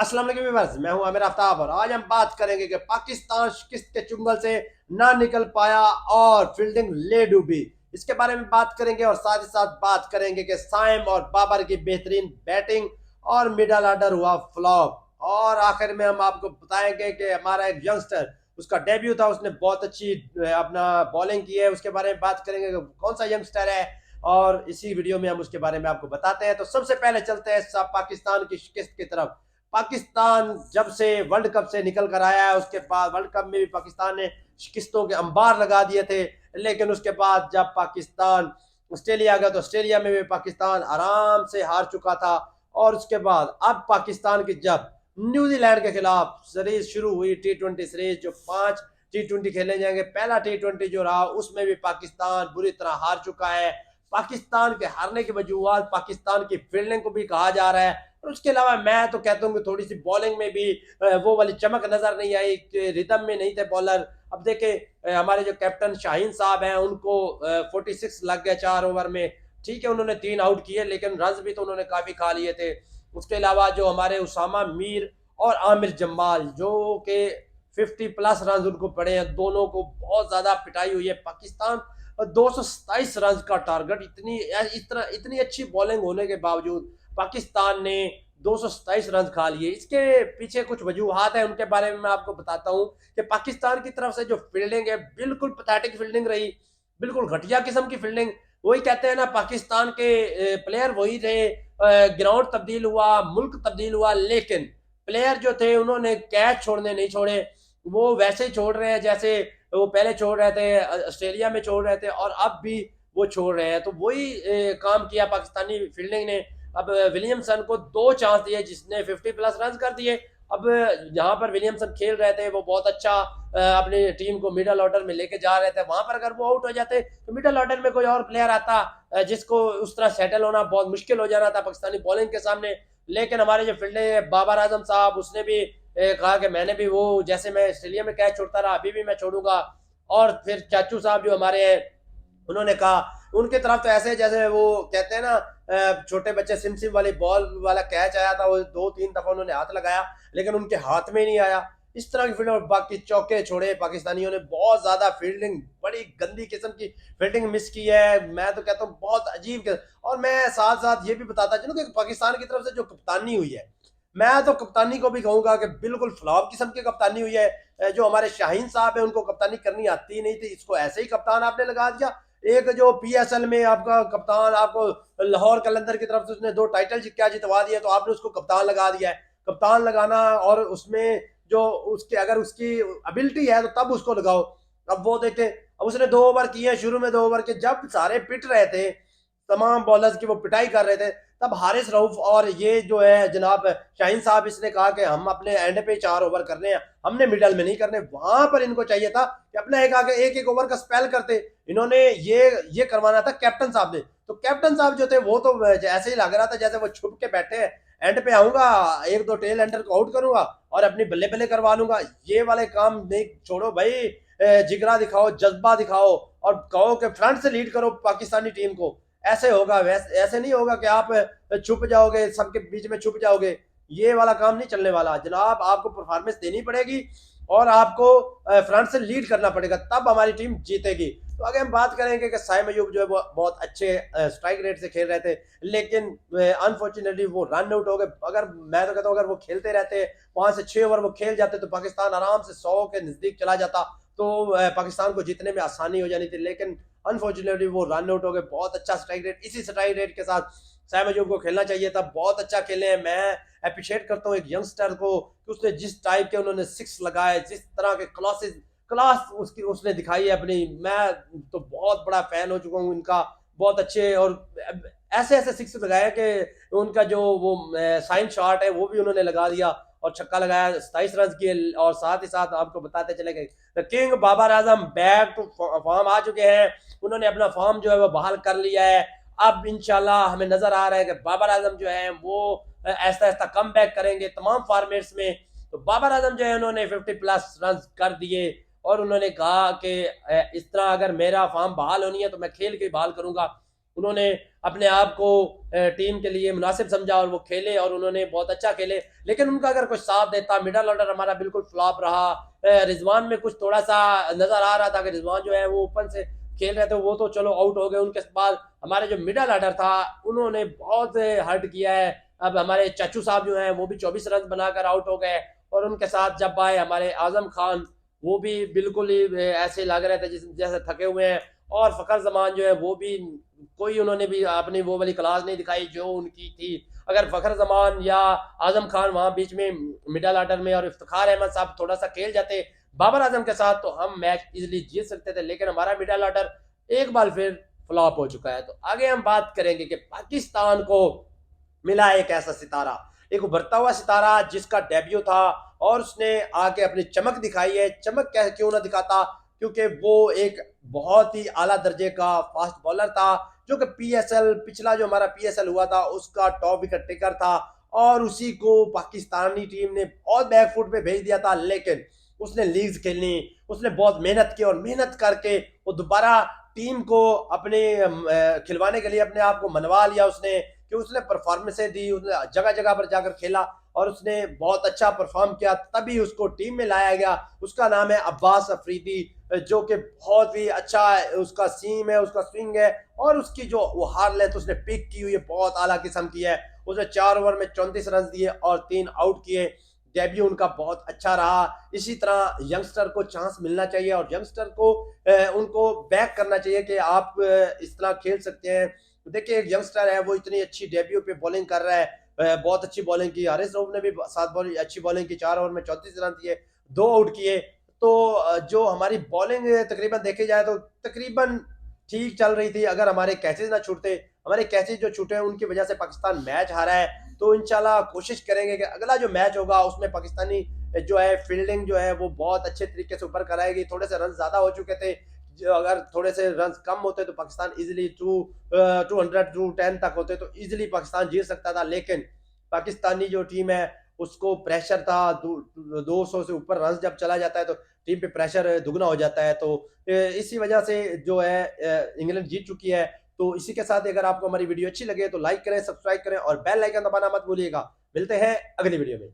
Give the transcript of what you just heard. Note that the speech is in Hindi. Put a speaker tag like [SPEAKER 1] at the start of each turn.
[SPEAKER 1] अस्सलाम वालेकुम व्यूअर्स, मैं हूं आमिर आफ्ताब और आज हम बात करेंगे कि पाकिस्तान शिकस्त के चुंगल से ना निकल पाया और फील्डिंग ले डूबी। इसके बारे में बात करेंगे और साथ ही साथ बात करेंगे कि साइम और बाबर की बेहतरीन बैटिंग और मिडल ऑर्डर हुआ फ्लॉप। और आखिर में हम आपको बताएंगे कि हमारा एक यंगस्टर, उसका डेब्यू था, उसने बहुत अच्छी अपना बॉलिंग की है। उसके बारे में बात करेंगे कि कौन सा यंगस्टर है और इसी वीडियो में हम उसके बारे में आपको बताते हैं। तो सबसे पहले चलते हैं सब पाकिस्तान की शिकस्त की तरफ। पाकिस्तान जब से वर्ल्ड कप से निकल कर आया है, उसके बाद वर्ल्ड कप में भी पाकिस्तान ने शिकस्तों के अंबार लगा दिए थे। लेकिन उसके बाद जब पाकिस्तान ऑस्ट्रेलिया गया तो ऑस्ट्रेलिया में भी पाकिस्तान आराम से हार चुका था। और उसके बाद अब पाकिस्तान की जब न्यूजीलैंड के खिलाफ सीरीज शुरू हुई, T20 सीरीज, जो 5 T20 खेले जाएंगे, पहला T20 जो रहा उसमें भी पाकिस्तान बुरी तरह हार चुका है। पाकिस्तान के हारने की वजूहत पाकिस्तान की फील्डिंग को भी कहा जा रहा है। और उसके अलावा मैं तो कहता हूँ कि थोड़ी सी बॉलिंग में भी वो वाली चमक नजर नहीं आई, रिदम में नहीं थे बॉलर। अब देखे हमारे जो कैप्टन शाहीन साहब हैं, उनको 46 लग गए 4 ओवर में। ठीक है, उन्होंने 3 आउट किए लेकिन रन भी तो उन्होंने काफी खा लिए थे। उसके अलावा जो हमारे उसामा मीर और आमिर जम्बाल, जो के 50+ रन उनको पड़े हैं, दोनों को बहुत ज्यादा पिटाई हुई है। पाकिस्तान 227 रन का टारगेट, इतनी अच्छी बॉलिंग होने के बावजूद पाकिस्तान ने 227 रन खा लिए। इसके पीछे कुछ वजूहत है, उनके बारे में मैं आपको बताता हूं कि पाकिस्तान की तरफ से जो फील्डिंग है, बिल्कुल पैथेटिक फील्डिंग रही, बिल्कुल घटिया किस्म की फील्डिंग। वही कहते हैं ना, पाकिस्तान के प्लेयर वही रहे। ग्राउंड तब्दील हुआ, मुल्क तब्दील हुआ, लेकिन प्लेयर जो थे उन्होंने कैच छोड़ने नहीं छोड़े। वो वैसे ही छोड़ रहे हैं जैसे वो पहले छोड़ रहे थे, ऑस्ट्रेलिया में छोड़ रहे थे, और अब भी वो छोड़ रहे हैं। तो वही काम किया पाकिस्तानी फील्डिंग ने। अब विलियमसन को 2 चांस दिए, जिसने 50+ रन कर दिए। अब जहां पर विलियमसन खेल रहे थे वो बहुत अच्छा अपनी टीम को मिडल ऑर्डर में लेके जा रहे थे। वहां पर अगर वो आउट हो जाते तो मिडल ऑर्डर में कोई और प्लेयर आता, जिसको उस तरह सेटल होना बहुत मुश्किल हो जाना था पाकिस्तानी बॉलिंग के सामने। लेकिन हमारे जो फील्डिंग है, बाबर आजम साहब, उसने भी कहा कि मैंने भी वो, जैसे मैं ऑस्ट्रेलिया में कैच छोड़ता रहा, अभी भी मैं छोड़ूंगा। और फिर चाचू साहब जो हमारे हैं, उन्होंने कहा, उनके तरफ तो ऐसे जैसे वो कहते हैं ना, छोटे बच्चे सिम सिम वाली बॉल वाला कैच आया था, वो 2-3 दफा उन्होंने हाथ लगाया लेकिन उनके हाथ में नहीं आया। इस तरह की फील्डिंग, और बाकी चौके छोड़े पाकिस्तानियों ने, बहुत ज्यादा फील्डिंग, बड़ी गंदी किस्म की फील्डिंग मिस की है। मैं तो कहता हूँ बहुत अजीब। और मैं साथ साथ ये भी बताता चलूं कि पाकिस्तान की तरफ से जो कप्तानी हुई है, मैं तो कप्तानी को भी कहूंगा कि बिल्कुल फ्लॉप किस्म की कप्तानी हुई है। जो हमारे शाहीन साहब है, उनको कप्तानी करनी आती नहीं थी, इसको ऐसे ही कप्तान आपने लगा दिया। एक जो PSL में आपका कप्तान, आपको लाहौर कलंदर की तरफ से उसने 2 टाइटल जितवा दिए, तो आपने उसको कप्तान लगा दिया है। कप्तान लगाना, और उसमें जो उसके अगर उसकी एबिलिटी है तो तब उसको लगाओ। अब वो देखें, अब उसने 2 ओवर किए, शुरू में 2 ओवर के जब सारे पिट रहे थे, तमाम बॉलर्स की वो पिटाई कर रहे थे, तब हारिस रऊफ और ये जो है जनाब शाहीन साहब, इसने कहा कि हम अपने एंड पे 4 ओवर करने हैं, हमने मिडल में नहीं करने। वहां पर इनको चाहिए था कि अपना एक आगे एक ओवर का स्पेल करते। इन्होंने ये करवाना था कैप्टन साहब ने। तो कैप्टन साहब जो थे वो तो ऐसे ही लग रहा था जैसे वो छुप के बैठे हैं, एंड पे आऊंगा, 1-2 टेल एंडर को आउट करूंगा और अपनी बल्ले बल्ले करवा लूंगा। ये वाले काम नहीं, छोड़ो भाई। जिगरा दिखाओ, जज्बा दिखाओ, और कहो कि फ्रंट से लीड करो पाकिस्तानी टीम को। ऐसे होगा, वैसे ऐसे नहीं होगा कि आप छुप जाओगे, सबके बीच में छुप जाओगे। ये वाला काम नहीं चलने वाला जनाब, आपको परफॉर्मेंस देनी पड़ेगी और आपको फ्रंट से लीड करना पड़ेगा, तब हमारी टीम जीतेगी। तो आगे हम बात करेंगे कि साइम अयूब जो है वो बहुत अच्छे स्ट्राइक रेट से खेल रहे थे, लेकिन अनफॉर्चुनेटली वो रन आउट हो गए। अगर मैं तो कहता हूँ, अगर वो खेलते रहते, 5 से 6 ओवर वो खेल जाते, तो पाकिस्तान आराम से 100 के नजदीक चला जाता, तो पाकिस्तान को जीतने में आसानी हो जानी थी। लेकिन अनफॉर्चुनेटली वो रन आउट हो गए। बहुत अच्छा स्ट्राइक रेट, इसी स्ट्राइक रेट के साथ साइम अयूब को खेलना चाहिए था। बहुत अच्छा खेले हैं। मैं अप्रिशिएट करता हूँ एक यंगस्टर को कि उसने जिस टाइप के उन्होंने 6 लगाए, जिस तरह के क्लास उसकी उसने दिखाई है अपनी। मैं तो बहुत बड़ा फैन हो चुका हूँ इनका। बहुत अच्छे, और ऐसे ऐसे 6 लगाए कि उनका जो वो साइन शॉट है वो भी उन्होंने लगा दिया और छक्का लगाया, 27 रन किए। और साथ ही साथ आपको बताते चले गए, king Babar Azam back to form आ चुके हैं। उन्होंने अपना फॉर्म जो है वो बहाल कर लिया है। अब इंशाल्लाह हमें नजर आ रहा है कि बाबर आजम जो है वो ऐसा ऐसा कम बैक करेंगे तमाम फॉर्मेट्स में। तो बाबर आजम जो है उन्होंने 50+ रन कर दिए, और उन्होंने कहा कि इस तरह अगर मेरा फॉर्म बहाल होनी है तो मैं खेल के बहाल करूंगा। उन्होंने अपने आप को टीम के लिए मुनासिब समझा और वो खेले और उन्होंने बहुत अच्छा खेले। लेकिन उनका अगर कुछ साथ देता, मिडल ऑर्डर हमारा बिल्कुल फ्लॉप रहा। रिजवान में कुछ थोड़ा सा नजर आ रहा था कि रिजवान जो है वो ओपन से खेल रहे थे, वो तो चलो आउट हो गए। उनके बाद हमारे जो मिडल ऑर्डर था उन्होंने बहुत हर्ट किया है। अब हमारे चाचू साहब जो हैं वो भी 24 रन बनाकर आउट हो गए, और उनके साथ जब आए हमारे आजम खान, वो भी बिल्कुल ही ऐसे लग रहे थे जैसे थके हुए हैं। और फखर जमान जो है वो भी कोई उन्होंने भी अपनी वो वाली क्लास नहीं दिखाई जो उनकी थी। अगर फखर जमान या आजम खान वहां बीच में मिडल ऑर्डर में और इफ्तिखार अहमद साहब थोड़ा सा खेल जाते बाबर आजम के साथ, तो हम मैच इजिली जीत सकते थे। लेकिन हमारा मिडल ऑर्डर एक बार फिर फ्लॉप हो चुका है। तो आगे हम बात करेंगे कि पाकिस्तान को मिला एक ऐसा सितारा, एक उभरता हुआ सितारा जिसका डेब्यू था और उसने आके अपनी चमक दिखाई है। चमक क्यों ना दिखाता, क्योंकि वो एक बहुत ही आला दर्जे का फास्ट बॉलर था, जो कि पीएसएल पिछला जो हमारा पीएसएल हुआ था उसका टॉप विकेट टेकर था, और उसी को पाकिस्तानी टीम ने बहुत बैकफुट पे भेज दिया था। लेकिन उसने लीग्स खेलनी, उसने बहुत मेहनत की और मेहनत करके वो दोबारा टीम को अपने खिलवाने के लिए अपने आप को मनवा लिया उसने, कि उसने परफॉर्मेंसें दी, उसने जगह जगह पर जाकर खेला और उसने बहुत अच्छा परफॉर्म किया, तभी उसको टीम में लाया गया। उसका नाम है अब्बास अफरीदी, जो कि बहुत ही अच्छा है, उसका सीम है, उसका स्विंग है, और उसकी जो वो हार लेंथ उसने पिक की हुई है बहुत आला किस्म की है। उसने 4 ओवर में 34 रन दिए और 3 आउट किए। डेब्यू उनका बहुत अच्छा रहा। इसी तरह यंगस्टर को चांस मिलना चाहिए और यंगस्टर को उनको बैक करना चाहिए कि आप इस तरह खेल सकते हैं। देखिए एक यंगस्टर है, वो इतनी अच्छी डेब्यू पे बॉलिंग कर रहा है, बहुत अच्छी बॉलिंग की। हरीश राव ने भी 7 बॉल अच्छी बॉलिंग की, 4 ओवर में 34 रन दिए, 2 आउट किए। तो जो हमारी बॉलिंग तकरीबन देखी जाए तो तकरीबन ठीक चल रही थी, अगर हमारे कैचेज ना छूटते। हमारे कैचेज जो छूटे हैं उनकी वजह से पाकिस्तान मैच हारा है। तो इंशाल्लाह कोशिश करेंगे कि अगला जो मैच होगा उसमें पाकिस्तानी जो है फील्डिंग जो है वो बहुत अच्छे तरीके से ऊपर कराएगी। थोड़े से रन ज्यादा हो चुके थे, जो अगर थोड़े से रन कम होते तो पाकिस्तान इजिली 210 तक होते तो इजिली पाकिस्तान जीत सकता था। लेकिन पाकिस्तानी जो टीम है उसको प्रेशर था, 200 से ऊपर रन जब चला जाता है तो टीम पे प्रेशर दुगना हो जाता है। तो इसी वजह से जो है इंग्लैंड जीत चुकी है। तो इसी के साथ अगर आपको हमारी वीडियो अच्छी लगे तो लाइक करें, सब्सक्राइब करें और बेल आइकन दबाना मत भूलिएगा। मिलते हैं अगली वीडियो में।